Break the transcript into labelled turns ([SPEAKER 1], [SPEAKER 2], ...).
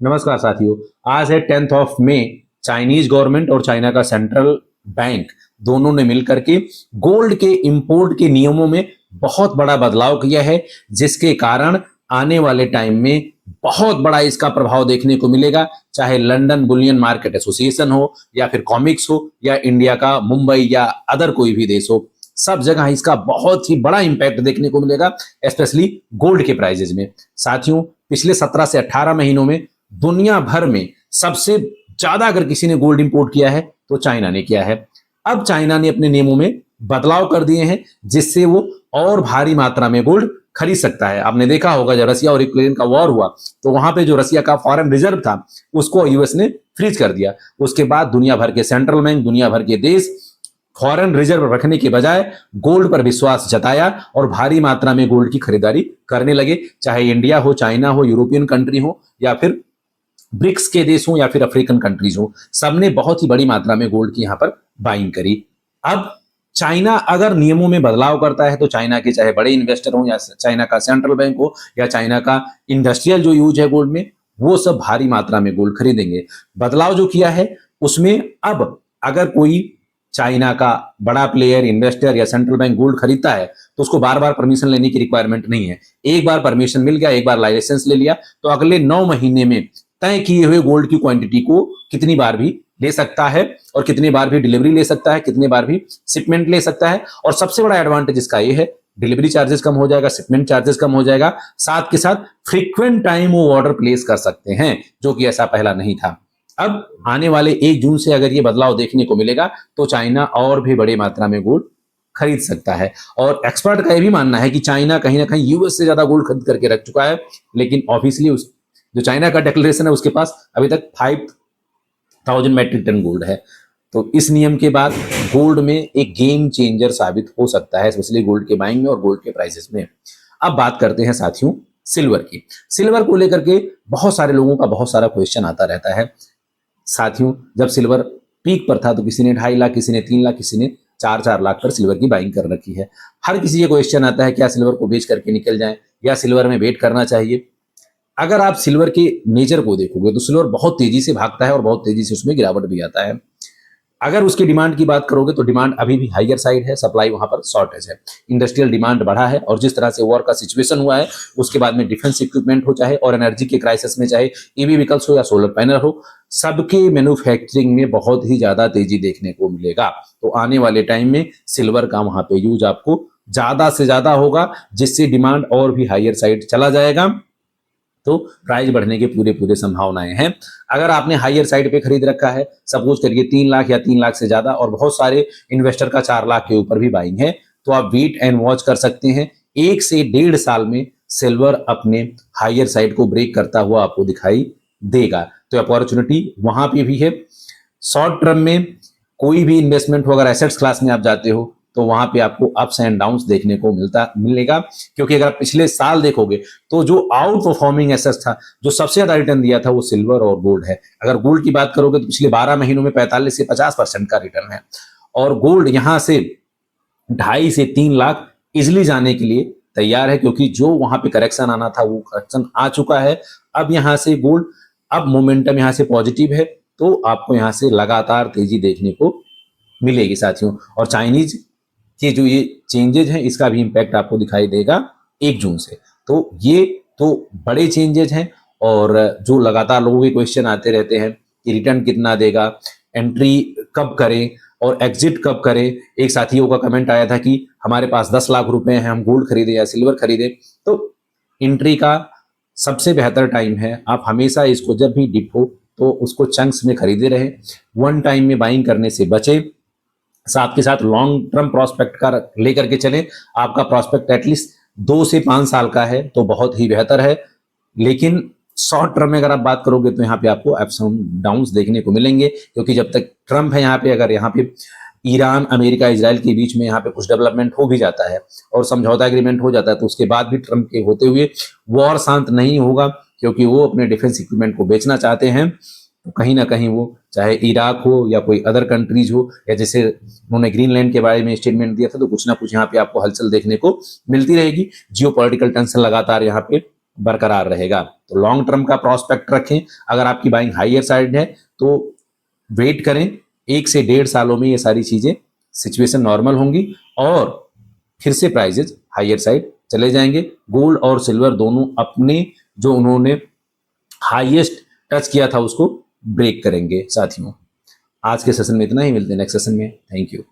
[SPEAKER 1] नमस्कार साथियों। आज है 10 मई। चाइनीज गवर्नमेंट और चाइना का सेंट्रल बैंक दोनों ने मिलकर के गोल्ड के इंपोर्ट के नियमों में बहुत बड़ा बदलाव किया है, जिसके कारण आने वाले टाइम में बहुत बड़ा इसका प्रभाव देखने को मिलेगा। चाहे लंदन बुलियन मार्केट एसोसिएशन हो या फिर कॉमिक्स हो या इंडिया का मुंबई या अदर कोई भी देश हो, सब जगह इसका बहुत ही बड़ा इंपैक्ट देखने को मिलेगा, स्पेशली गोल्ड के प्राइजेज में। साथियों, पिछले 17 से 18 महीनों में दुनिया भर में सबसे ज्यादा अगर किसी ने गोल्ड इंपोर्ट किया है तो चाइना ने किया है। अब चाइना ने अपने नियमों में बदलाव कर दिए हैं, जिससे वो और भारी मात्रा में गोल्ड खरीद सकता है। आपने देखा होगा जब रसिया और यूक्रेन का वॉर हुआ तो वहां पे जो रसिया का फॉरेन रिजर्व था उसको यूएस ने फ्रीज कर दिया। उसके बाद दुनिया भर के सेंट्रल बैंक, दुनिया भर के देश फॉरेन रिजर्व रखने के बजाय गोल्ड पर विश्वास जताया और भारी मात्रा में गोल्ड की खरीदारी करने लगे। चाहे इंडिया हो, चाइना हो, यूरोपियन कंट्री हो या फिर ब्रिक्स के देश हो या फिर अफ्रीकन कंट्रीज हो, सबने बहुत ही बड़ी मात्रा में गोल्ड की यहां पर बाइंग करी। अब चाइना अगर नियमों में बदलाव करता है तो चाइना के चाहे बड़े इन्वेस्टर हो या चाइना का सेंट्रल बैंक हो या चाइना का इंडस्ट्रियल जो यूज है गोल्ड में, वो सब भारी मात्रा में गोल्ड खरीदेंगे। बदलाव जो किया है उसमें अब अगर कोई चाइना का बड़ा प्लेयर, इन्वेस्टर या सेंट्रल बैंक गोल्ड खरीदता है तो उसको बार बार परमिशन लेने की रिक्वायरमेंट नहीं है। एक बार परमिशन मिल गया, एक बार लाइसेंस ले लिया तो अगले 9 महीने में तय किए हुए गोल्ड की क्वांटिटी को कितनी बार भी ले सकता है और कितने बार भी डिलीवरी ले सकता है, कितने बार भी शिपमेंट ले सकता है। और सबसे बड़ा एडवांटेज इसका ये है, डिलीवरी चार्जेस कम हो जाएगा, शिपमेंट चार्जेस कम हो जाएगा, साथ के साथ फ्रीक्वेंट टाइम वो ऑर्डर प्लेस कर सकते हैं, जो कि ऐसा पहला नहीं था। अब आने वाले 1 जून से अगर ये बदलाव देखने को मिलेगा तो चाइना और भी बड़ी मात्रा में गोल्ड खरीद सकता है। और एक्सपर्ट का यह भी मानना है कि चाइना कहीं ना कहीं यूएस से ज्यादा गोल्ड खरीद करके रख चुका है, लेकिन ऑब्वियसली उस जो चाइना का डिक्लेरेशन है उसके पास अभी तक 5000 मैट्रिक टन गोल्ड है। तो इस नियम के बाद गोल्ड में एक गेम चेंजर साबित हो सकता है, स्पेशली गोल्ड के बाइंग में और गोल्ड के प्राइसेस में। अब बात करते हैं साथियों सिल्वर की। सिल्वर को लेकर के बहुत सारे लोगों का बहुत सारा क्वेश्चन आता रहता है। साथियों, जब सिल्वर पीक पर था तो किसी ने 2.5 लाख, किसी ने 3 लाख, किसी ने 4-4 लाख पर सिल्वर की बाइंग कर रखी है। हर किसी ये क्वेश्चन आता है क्या सिल्वर को बेच करके निकल जाए या सिल्वर में वेट करना चाहिए। अगर आप सिल्वर के नेचर को देखोगे तो सिल्वर बहुत तेजी से भागता है और बहुत तेजी से उसमें गिरावट भी आता है। अगर उसकी डिमांड की बात करोगे तो डिमांड अभी भी हाइयर साइड है, सप्लाई वहां पर शॉर्टेज है। इंडस्ट्रियल डिमांड बढ़ा है और जिस तरह से वॉर का सिचुएशन हुआ है उसके बाद में डिफेंस इक्विपमेंट हो चाहे और एनर्जी के क्राइसिस में चाहे ईवी व्हीकल्स हो या सोलर पैनल हो, सबके मैन्युफैक्चरिंग में बहुत ही ज्यादा तेजी देखने को मिलेगा। तो आने वाले टाइम में सिल्वर का वहां पे यूज आपको ज्यादा से ज्यादा होगा, जिससे डिमांड और भी हाइयर साइड चला जाएगा, तो प्राइस बढ़ने के पूरे पूरे संभावनाएं हैं। अगर आपने हाइयर साइड पे खरीद रखा है, सपोज करिए 3 लाख या 3 लाख से ज्यादा, और बहुत सारे इन्वेस्टर का 4 लाख के ऊपर भी बाइंग है, तो आप वेट एंड वॉच कर सकते हैं। 1 से 1.5 साल में सिल्वर अपने हाइयर साइड को ब्रेक करता हुआ आपको दिखाई देगा। तो अपॉर्चुनिटी वहां पे भी है। शॉर्ट टर्म में कोई भी इन्वेस्टमेंट हो, अगर एसेट्स क्लास में आप जाते हो तो वहां पे आपको अप्स एंड डाउन्स देखने को मिलेगा। क्योंकि अगर आप पिछले साल देखोगे तो जो आउट परफॉर्मिंग एसेट था, जो सबसे ज्यादा रिटर्न दिया था, वो सिल्वर और गोल्ड है। अगर गोल्ड की बात करोगे तो पिछले 12 महीनों में 45 से 50% का रिटर्न है और गोल्ड यहां से 2.5 से 3 लाख इजिली जाने के लिए तैयार है, क्योंकि जो वहां पे करेक्शन आना था वो करेक्शन आ चुका है। अब यहां से गोल्ड, अब मोमेंटम यहां से पॉजिटिव है, तो आपको यहां से लगातार तेजी देखने को मिलेगी साथियों। और चाइनीज कि जो ये चेंजेज हैं इसका भी इंपैक्ट आपको दिखाई देगा 1 जून से। तो ये तो बड़े चेंजेज हैं। और जो लगातार लोगों के क्वेश्चन आते रहते हैं कि रिटर्न कितना देगा, एंट्री कब करें और एग्जिट कब करें। एक साथियों का कमेंट आया था कि हमारे पास 10 लाख रुपए हैं, हम गोल्ड खरीदे या सिल्वर खरीदे। तो एंट्री का सबसे बेहतर टाइम है, आप हमेशा इसको जब भी डिप हो तो उसको चंक्स में खरीदे रहें, वन टाइम में बाइंग करने से बचें। साथ के साथ लॉन्ग टर्म प्रोस्पेक्ट का लेकर के चलें। आपका प्रोस्पेक्ट एटलीस्ट 2 से 5 साल का है तो बहुत ही बेहतर है। लेकिन शॉर्ट टर्म में अगर आप बात करोगे तो यहाँ पे आपको अप्स एंड डाउन्स देखने को मिलेंगे, क्योंकि जब तक ट्रम्प है यहाँ पे, अगर यहाँ पे ईरान, अमेरिका, इजराइल के बीच में यहाँ पे कुछ डेवलपमेंट हो भी जाता है और समझौता एग्रीमेंट हो जाता है, तो उसके बाद भी ट्रम्प के होते हुए वॉर शांत नहीं होगा, क्योंकि वो अपने डिफेंस इक्विपमेंट को बेचना चाहते हैं। तो कहीं ना कहीं वो चाहे इराक हो या कोई अदर कंट्रीज हो, या जैसे उन्होंने ग्रीनलैंड के बारे में स्टेटमेंट दिया था, तो कुछ ना कुछ यहाँ पे आपको हलचल देखने को मिलती रहेगी। जियोपॉलिटिकल टेंशन लगातार यहाँ पे बरकरार रहेगा। तो लॉन्ग टर्म का प्रोस्पेक्ट रखें। अगर आपकी बाइंग हायर साइड है तो वेट करें, 1 से 1.5 सालों में ये सारी चीजें सिचुएशन नॉर्मल होंगी और फिर से प्राइजेज हायर साइड चले जाएंगे। गोल्ड और सिल्वर दोनों अपने जो उन्होंने हाईएस्ट टच किया था उसको ब्रेक करेंगे। साथियों, आज के सेशन में इतना ही, मिलते हैं नेक्स्ट सेशन में। Thank you.